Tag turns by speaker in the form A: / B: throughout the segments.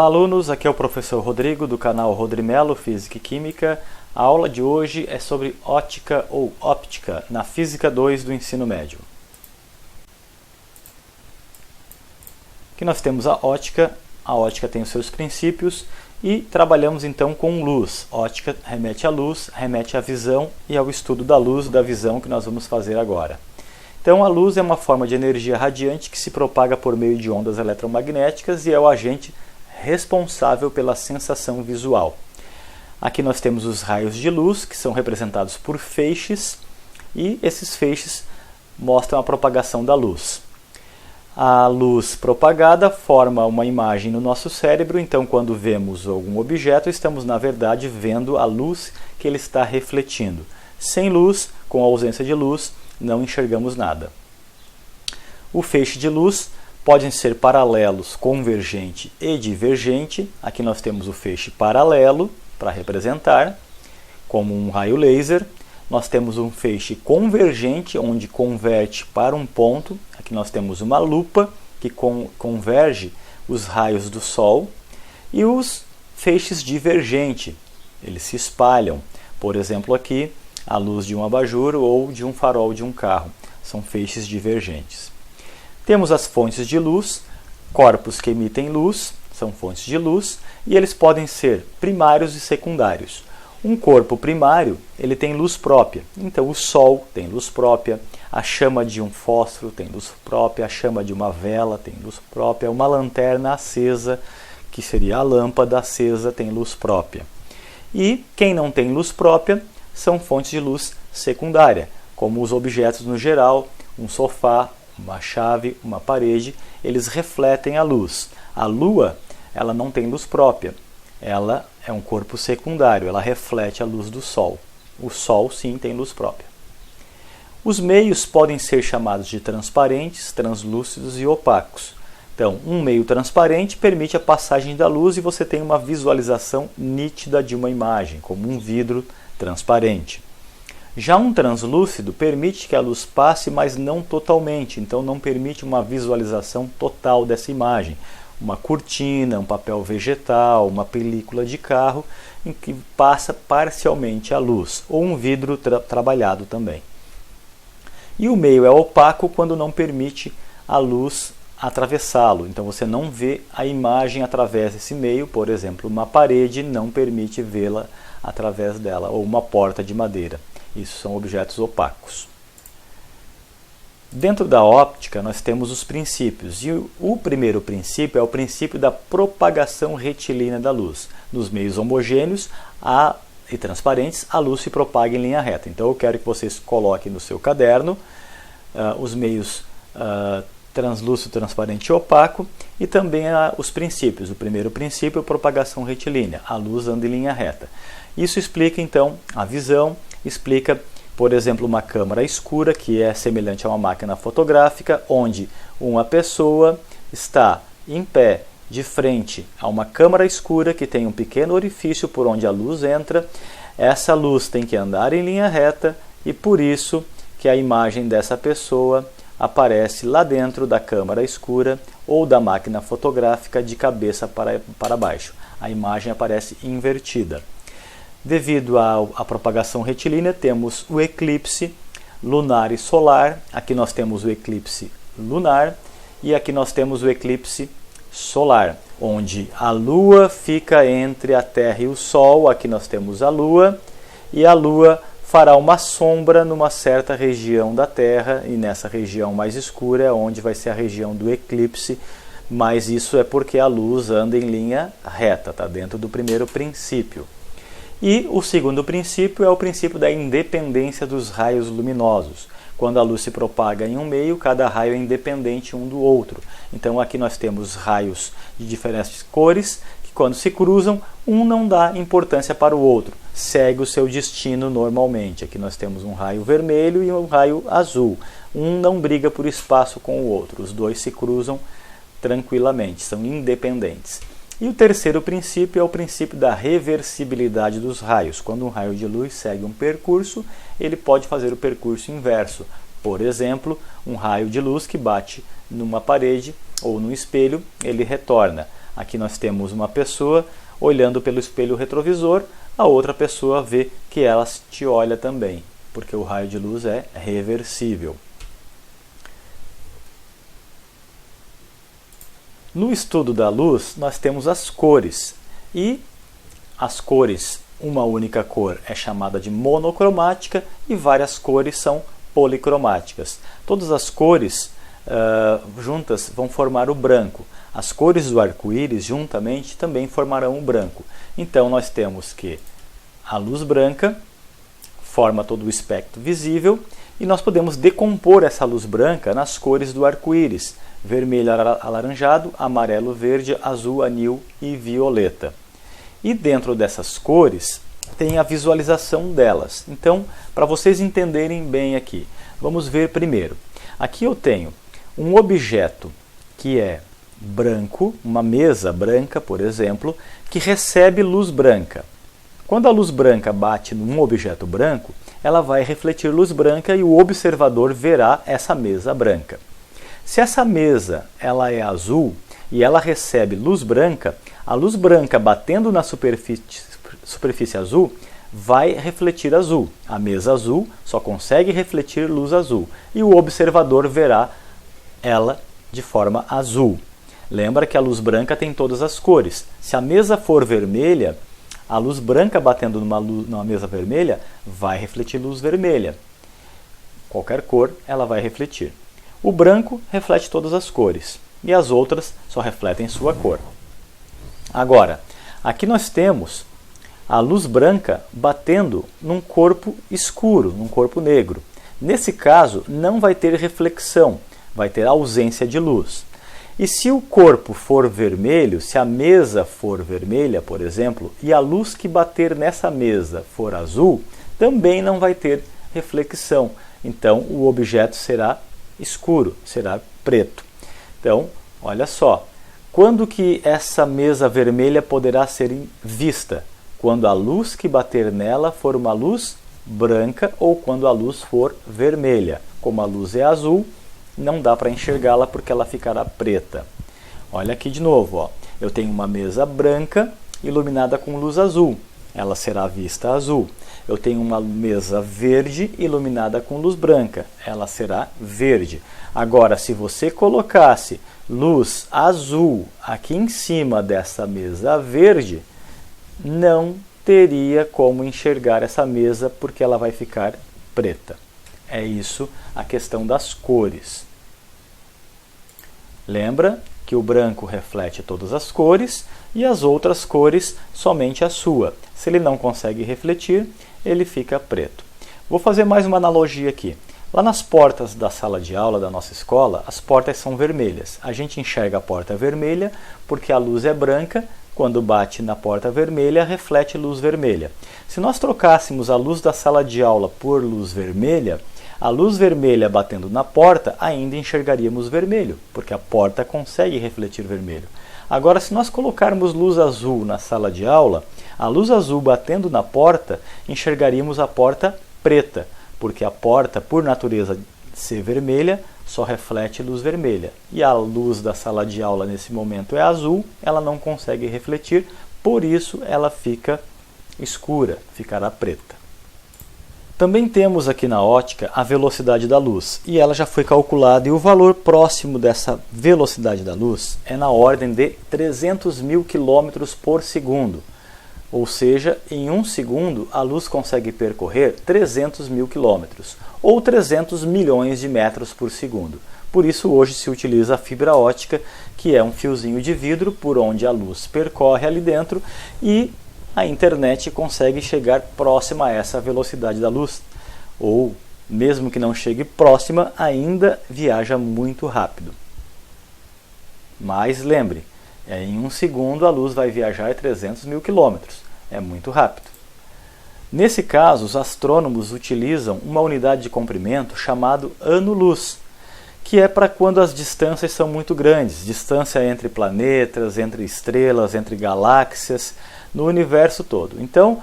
A: alunos, aqui é o professor Rodrigo do canal Rodrimelo Física e Química. A aula de hoje é sobre ótica ou óptica na Física 2 do ensino médio. Aqui nós temos a ótica tem os seus princípios e trabalhamos então com luz. Ótica remete à luz, remete à visão e ao estudo da luz, da visão que nós vamos fazer agora. Então a luz é uma forma de energia radiante que se propaga por meio de ondas eletromagnéticas e é o agente responsável pela sensação visual. Aqui nós temos os raios de luz, que são representados por feixes, e esses feixes mostram a propagação da luz. A luz propagada forma uma imagem no nosso cérebro, então quando vemos algum objeto, estamos na verdade vendo a luz que ele está refletindo. Sem luz, com a ausência de luz, não enxergamos nada. O feixe de luz podem ser paralelos, convergente e divergente. Aqui nós temos o feixe paralelo para representar, como um raio laser. Nós temos um feixe convergente, onde converte para um ponto. Aqui nós temos uma lupa que converge os raios do Sol. E os feixes divergente, eles se espalham. Por exemplo, aqui, a luz de um abajur ou de um farol de um carro. São feixes divergentes. Temos as fontes de luz, corpos que emitem luz, são fontes de luz, e eles podem ser primários e secundários. Um corpo primário, ele tem luz própria, então o Sol tem luz própria, a chama de um fósforo tem luz própria, a chama de uma vela tem luz própria, uma lanterna acesa, que seria a lâmpada acesa, tem luz própria. E quem não tem luz própria são fontes de luz secundária, como os objetos no geral, um sofá, uma chave, uma parede, eles refletem a luz. A Lua, ela não tem luz própria, ela é um corpo secundário, ela reflete a luz do Sol. O Sol, sim, tem luz própria. Os meios podem ser chamados de transparentes, translúcidos e opacos. Então, um meio transparente permite a passagem da luz e você tem uma visualização nítida de uma imagem, como um vidro transparente. Já um translúcido permite que a luz passe, mas não totalmente, então não permite uma visualização total dessa imagem. Uma cortina, um papel vegetal, uma película de carro, em que passa parcialmente a luz, ou um vidro trabalhado também. E o meio é opaco quando não permite a luz atravessá-lo, então você não vê a imagem através desse meio, por exemplo, uma parede não permite vê-la através dela, ou uma porta de madeira. Isso são objetos opacos. Dentro da óptica, nós temos os princípios. E o primeiro princípio é o princípio da propagação retilínea da luz. Nos meios homogêneos e transparentes, a luz se propaga em linha reta. Então, eu quero que vocês coloquem no seu caderno os meios translúcido, transparente e opaco, e também os princípios. O primeiro princípio é a propagação retilínea. A luz anda em linha reta. Isso explica, então, a visão, explica, por exemplo, uma câmara escura, que é semelhante a uma máquina fotográfica, onde uma pessoa está em pé, de frente a uma câmara escura, que tem um pequeno orifício por onde a luz entra. Essa luz tem que andar em linha reta, e por isso que a imagem dessa pessoa aparece lá dentro da câmara escura ou da máquina fotográfica de cabeça para baixo. A imagem aparece invertida. Devido à propagação retilínea, temos o eclipse lunar e solar. Aqui nós temos o eclipse lunar e aqui nós temos o eclipse solar, onde a Lua fica entre a Terra e o Sol. Aqui nós temos a Lua, e a Lua fará uma sombra numa certa região da Terra, e nessa região mais escura é onde vai ser a região do eclipse, mas isso é porque a luz anda em linha reta, está dentro do primeiro princípio. E o segundo princípio é o princípio da independência dos raios luminosos. Quando a luz se propaga em um meio, cada raio é independente um do outro. Então aqui nós temos raios de diferentes cores, que quando se cruzam, um não dá importância para o outro, segue o seu destino normalmente. Aqui nós temos um raio vermelho e um raio azul. Um não briga por espaço com o outro, os dois se cruzam tranquilamente, são independentes. E o terceiro princípio é o princípio da reversibilidade dos raios. Quando um raio de luz segue um percurso, ele pode fazer o percurso inverso. Por exemplo, um raio de luz que bate numa parede ou num espelho, ele retorna. Aqui nós temos uma pessoa olhando pelo espelho retrovisor, a outra pessoa vê que ela te olha também, porque o raio de luz é reversível. No estudo da luz, nós temos as cores, e as cores, uma única cor é chamada de monocromática e várias cores são policromáticas. Todas as cores juntas vão formar o branco. As cores do arco-íris juntamente também formarão o branco. Então nós temos que a luz branca forma todo o espectro visível e nós podemos decompor essa luz branca nas cores do arco-íris: vermelho alaranjado, amarelo, verde, azul, anil e violeta. E dentro dessas cores tem a visualização delas. Então, para vocês entenderem bem aqui, vamos ver primeiro. Aqui eu tenho um objeto que é branco, uma mesa branca, por exemplo, que recebe luz branca. Quando a luz branca bate num objeto branco, ela vai refletir luz branca e o observador verá essa mesa branca. Se essa mesa ela é azul e ela recebe luz branca, a luz branca batendo na superfície azul vai refletir azul. A mesa azul só consegue refletir luz azul e o observador verá ela de forma azul. Lembra que a luz branca tem todas as cores. Se a mesa for vermelha, a luz branca batendo numa mesa vermelha vai refletir luz vermelha. Qualquer cor ela vai refletir. O branco reflete todas as cores e as outras só refletem sua cor. Agora, aqui nós temos a luz branca batendo num corpo escuro, num corpo negro. Nesse caso, não vai ter reflexão, vai ter ausência de luz. E se o corpo for vermelho, se a mesa for vermelha, por exemplo, e a luz que bater nessa mesa for azul, também não vai ter reflexão. Então, o objeto será escuro, será preto. Então, olha só, quando que essa mesa vermelha poderá ser vista? Quando a luz que bater nela for uma luz branca ou quando a luz for vermelha. Como a luz é azul, não dá para enxergá-la porque ela ficará preta. Olha aqui de novo, ó. Eu tenho uma mesa branca iluminada com luz azul. Ela será vista azul. Eu tenho uma mesa verde iluminada com luz branca. Ela será verde. Agora, se você colocasse luz azul aqui em cima dessa mesa verde, não teria como enxergar essa mesa porque ela vai ficar preta. É isso a questão das cores. Lembra que o branco reflete todas as cores e as outras cores somente a sua. Se ele não consegue refletir, ele fica preto. Vou fazer mais uma analogia aqui. Lá nas portas da sala de aula da nossa escola, as portas são vermelhas. A gente enxerga a porta vermelha porque a luz é branca. Quando bate na porta vermelha, reflete luz vermelha. Se nós trocássemos a luz da sala de aula por luz vermelha, a luz vermelha batendo na porta, ainda enxergaríamos vermelho, porque a porta consegue refletir vermelho. Agora, se nós colocarmos luz azul na sala de aula, a luz azul batendo na porta, enxergaríamos a porta preta, porque a porta, por natureza ser vermelha, só reflete luz vermelha. E a luz da sala de aula nesse momento é azul, ela não consegue refletir, por isso ela fica escura, ficará preta. Também temos aqui na ótica a velocidade da luz, e ela já foi calculada, e o valor próximo dessa velocidade da luz é na ordem de 300 mil km por segundo. Ou seja, em um segundo a luz consegue percorrer 300 mil quilômetros, ou 300 milhões de metros por segundo. Por isso hoje se utiliza a fibra ótica, que é um fiozinho de vidro por onde a luz percorre ali dentro e a internet consegue chegar próxima a essa velocidade da luz. Ou, mesmo que não chegue próxima, ainda viaja muito rápido. Mas lembre, em um segundo a luz vai viajar 300 mil quilômetros. É muito rápido. Nesse caso, os astrônomos utilizam uma unidade de comprimento chamado ano-luz, que é para quando as distâncias são muito grandes, distância entre planetas, entre estrelas, entre galáxias, no universo todo. Então,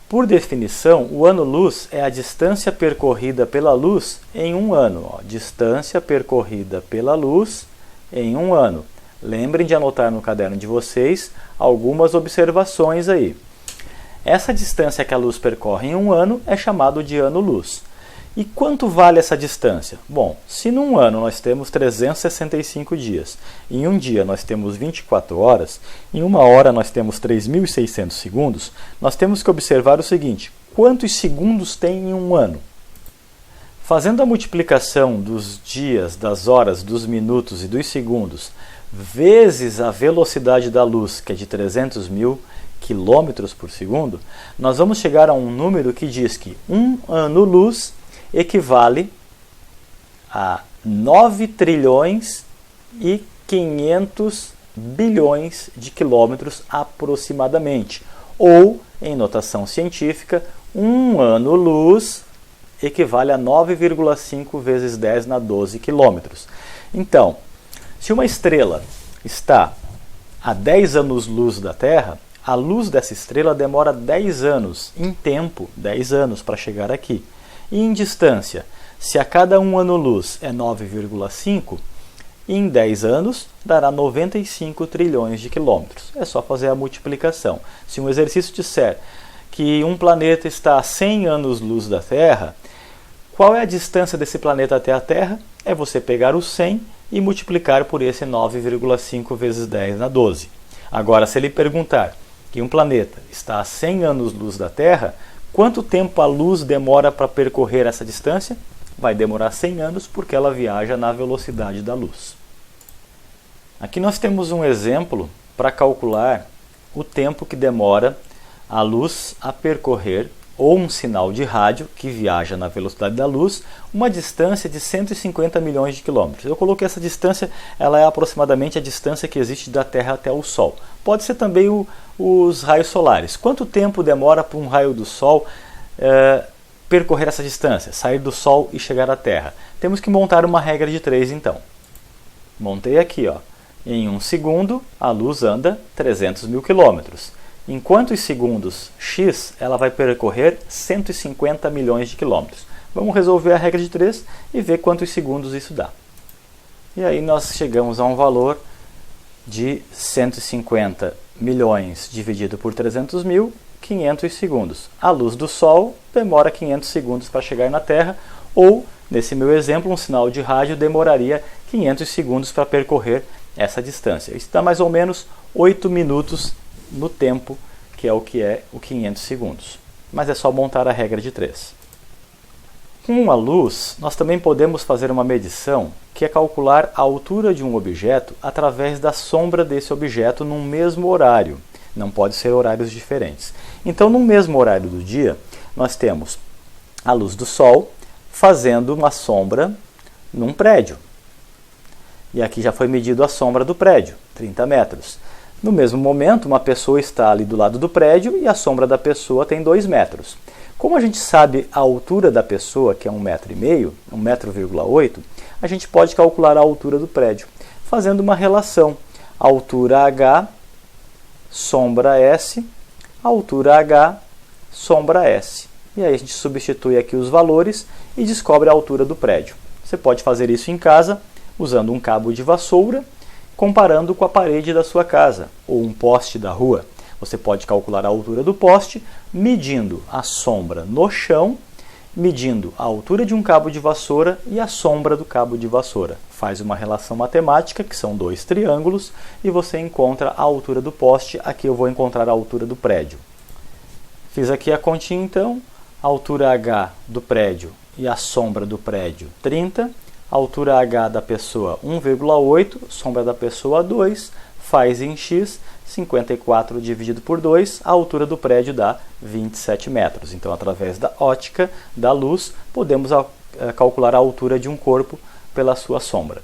A: por definição, o ano-luz é a distância percorrida pela luz em um ano. Distância percorrida pela luz em um ano. Lembrem de anotar no caderno de vocês algumas observações aí. Essa distância que a luz percorre em um ano é chamado de ano-luz. E quanto vale essa distância? Bom, se num ano nós temos 365 dias, em um dia nós temos 24 horas, em uma hora nós temos 3.600 segundos, nós temos que observar o seguinte: quantos segundos tem em um ano? Fazendo a multiplicação dos dias, das horas, dos minutos e dos segundos, vezes a velocidade da luz, que é de 300.000 quilômetros por segundo, nós vamos chegar a um número que diz que um ano-luz equivale a 9 trilhões e 500 bilhões de quilômetros aproximadamente. Ou, em notação científica, um ano-luz equivale a 9,5 vezes 10 na 12 quilômetros. Então, se uma estrela está a 10 anos-luz da Terra, a luz dessa estrela demora 10 anos, em tempo, 10 anos para chegar aqui. E em distância, se a cada um ano-luz é 9,5, em 10 anos dará 95 trilhões de quilômetros. É só fazer a multiplicação. Se um exercício disser que um planeta está a 100 anos-luz da Terra, qual é a distância desse planeta até a Terra? É você pegar o 100 e multiplicar por esse 9,5 vezes 10 na 12. Agora, se ele perguntar que um planeta está a 100 anos-luz da Terra, quanto tempo a luz demora para percorrer essa distância? Vai demorar 100 anos porque ela viaja na velocidade da luz. Aqui nós temos um exemplo para calcular o tempo que demora a luz a percorrer, ou um sinal de rádio que viaja na velocidade da luz, uma distância de 150 milhões de quilômetros. Eu coloquei essa distância, ela é aproximadamente a distância que existe da Terra até o Sol. Pode ser também os raios solares. Quanto tempo demora para um raio do Sol percorrer essa distância, sair do Sol e chegar à Terra? Temos que montar uma regra de 3 então. Montei aqui, ó. Em um segundo, a luz anda 300.000 quilômetros. Em quantos segundos x ela vai percorrer 150 milhões de quilômetros? Vamos resolver a regra de 3 e ver quantos segundos isso dá. E aí nós chegamos a um valor de 150 milhões dividido por 300.000, 500 segundos. A luz do Sol demora 500 segundos para chegar na Terra, ou, nesse meu exemplo, um sinal de rádio demoraria 500 segundos para percorrer essa distância. Isso dá mais ou menos 8 minutos no tempo, que é o 500 segundos. Mas é só montar a regra de 3. Com a luz, nós também podemos fazer uma medição, que é calcular a altura de um objeto através da sombra desse objeto num mesmo horário. Não pode ser horários diferentes. Então, no mesmo horário do dia, nós temos a luz do Sol fazendo uma sombra num prédio. E aqui já foi medido a sombra do prédio, 30 metros. No mesmo momento, uma pessoa está ali do lado do prédio e a sombra da pessoa tem 2 metros. Como a gente sabe a altura da pessoa, que é 1,5 m, 1,8 m, a gente pode calcular a altura do prédio, fazendo uma relação. Altura H, sombra S, altura H, sombra S. E aí a gente substitui aqui os valores e descobre a altura do prédio. Você pode fazer isso em casa, usando um cabo de vassoura, comparando com a parede da sua casa ou um poste da rua. Você pode calcular a altura do poste medindo a sombra no chão, medindo a altura de um cabo de vassoura e a sombra do cabo de vassoura. Faz uma relação matemática, que são 2 triângulos, e você encontra a altura do poste. Aqui eu vou encontrar a altura do prédio. Fiz aqui a continha então, a altura H do prédio e a sombra do prédio 30, altura H da pessoa 1,8, sombra da pessoa 2, faz em x, 54 dividido por 2, a altura do prédio dá 27 metros. Então, através da ótica da luz, podemos calcular a altura de um corpo pela sua sombra.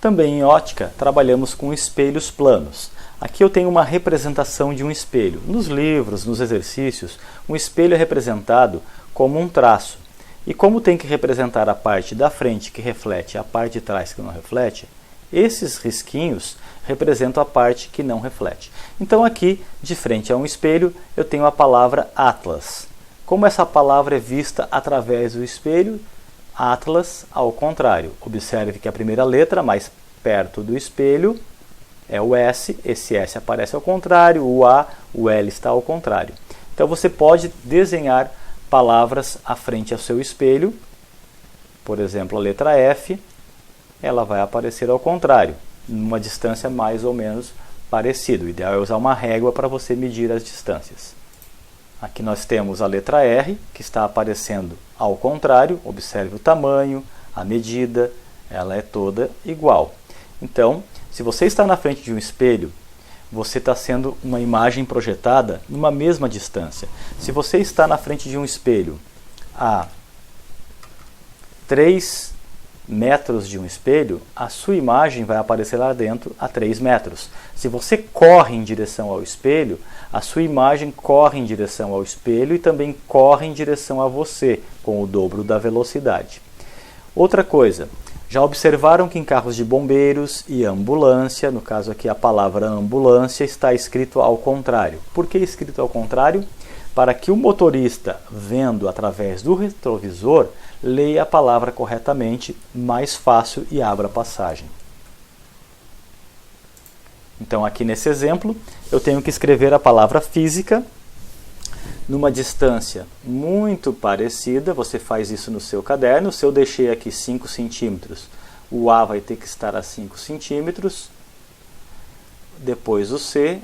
A: Também em ótica, trabalhamos com espelhos planos. Aqui eu tenho uma representação de um espelho. Nos livros, nos exercícios, um espelho é representado como um traço. E como tem que representar a parte da frente que reflete e a parte de trás que não reflete, esses risquinhos representam a parte que não reflete. Então aqui, de frente a um espelho, eu tenho a palavra Atlas. Como essa palavra é vista através do espelho, Atlas ao contrário. Observe que a primeira letra, mais perto do espelho, é o S, esse S aparece ao contrário, o A, o L está ao contrário. Então você pode desenhar palavras à frente ao seu espelho, por exemplo, a letra F, ela vai aparecer ao contrário, numa distância mais ou menos parecida. O ideal é usar uma régua para você medir as distâncias. Aqui nós temos a letra R, que está aparecendo ao contrário. Observe o tamanho, a medida, ela é toda igual. Então, se você está na frente de um espelho, você está sendo uma imagem projetada numa mesma distância. Se você está na frente de um espelho a 3 metros de um espelho, a sua imagem vai aparecer lá dentro a 3 metros. Se você corre em direção ao espelho, a sua imagem corre em direção ao espelho e também corre em direção a você, com o dobro da velocidade. Outra coisa, já observaram que em carros de bombeiros e ambulância, no caso aqui a palavra ambulância, está escrito ao contrário. Por que escrito ao contrário? Para que o motorista, vendo através do retrovisor, leia a palavra corretamente, mais fácil e abra a passagem. Então aqui nesse exemplo, eu tenho que escrever a palavra física numa distância muito parecida. Você faz isso no seu caderno. Se eu deixei aqui 5 centímetros, o A vai ter que estar a 5 centímetros. Depois o C.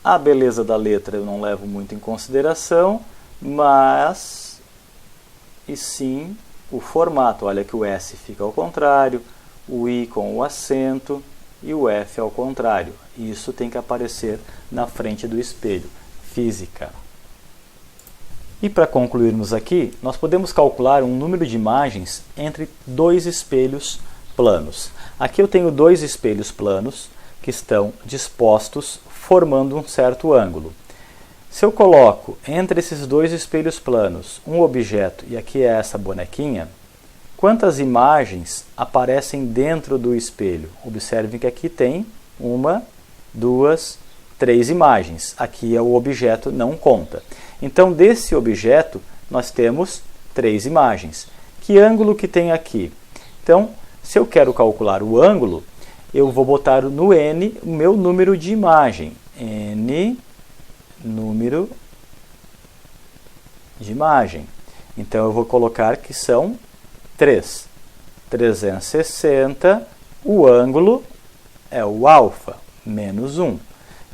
A: A beleza da letra eu não levo muito em consideração, mas e sim o formato. Olha que o S fica ao contrário, o I com o acento e o F ao contrário. Isso tem que aparecer na frente do espelho. Física. E para concluirmos aqui, nós podemos calcular um número de imagens entre 2 espelhos planos. Aqui eu tenho 2 espelhos planos que estão dispostos formando um certo ângulo. Se eu coloco entre esses 2 espelhos planos um objeto, e aqui é essa bonequinha, quantas imagens aparecem dentro do espelho? Observem que aqui tem 1, 2, 3 imagens. Aqui é o objeto, não conta. Então, desse objeto, nós temos 3 imagens. Que ângulo que tem aqui? Então, se eu quero calcular o ângulo, eu vou botar no N o meu número de imagem. N, número de imagem. Então, eu vou colocar que são 3. 360, o ângulo é o alfa, menos 1.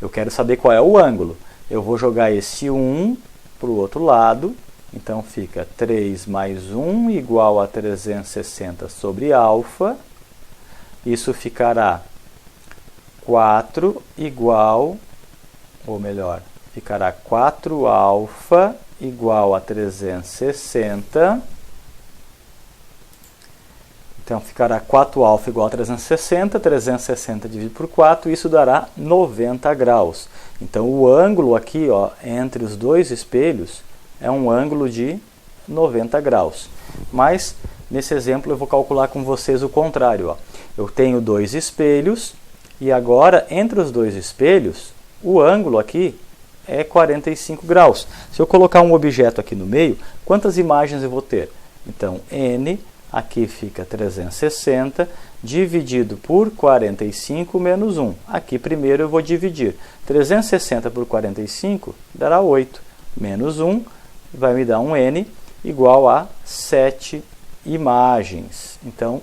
A: Eu quero saber qual é o ângulo. Eu vou jogar esse 1 para o outro lado. Então, fica 3 mais 1 igual a 360 sobre alfa. Isso ficará 4 igual, ou melhor, ficará 4 alfa igual a 360. Então, ficará 4 alfa igual a 360, 360 dividido por 4, isso dará 90 graus. Então, o ângulo aqui, ó, entre os 2 espelhos é um ângulo de 90 graus. Mas, nesse exemplo, eu vou calcular com vocês o contrário. Ó. Eu tenho 2 espelhos e agora, entre os 2 espelhos, o ângulo aqui é 45 graus. Se eu colocar um objeto aqui no meio, quantas imagens eu vou ter? Então, N... Aqui fica 360 dividido por 45 menos 1. Aqui primeiro eu vou dividir. 360 por 45 dará 8. Menos 1 vai me dar um N igual a 7 imagens. Então,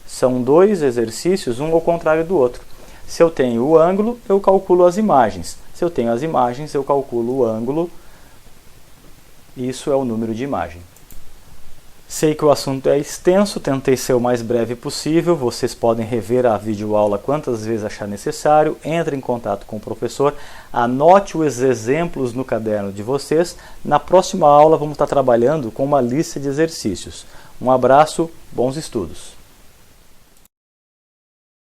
A: são 2 exercícios, um ao contrário do outro. Se eu tenho o ângulo, eu calculo as imagens. Se eu tenho as imagens, eu calculo o ângulo. Isso é o número de imagem. Sei que o assunto é extenso, tentei ser o mais breve possível. Vocês podem rever a videoaula quantas vezes achar necessário. Entre em contato com o professor, anote os exemplos no caderno de vocês. Na próxima aula vamos estar trabalhando com uma lista de exercícios. Um abraço, bons estudos!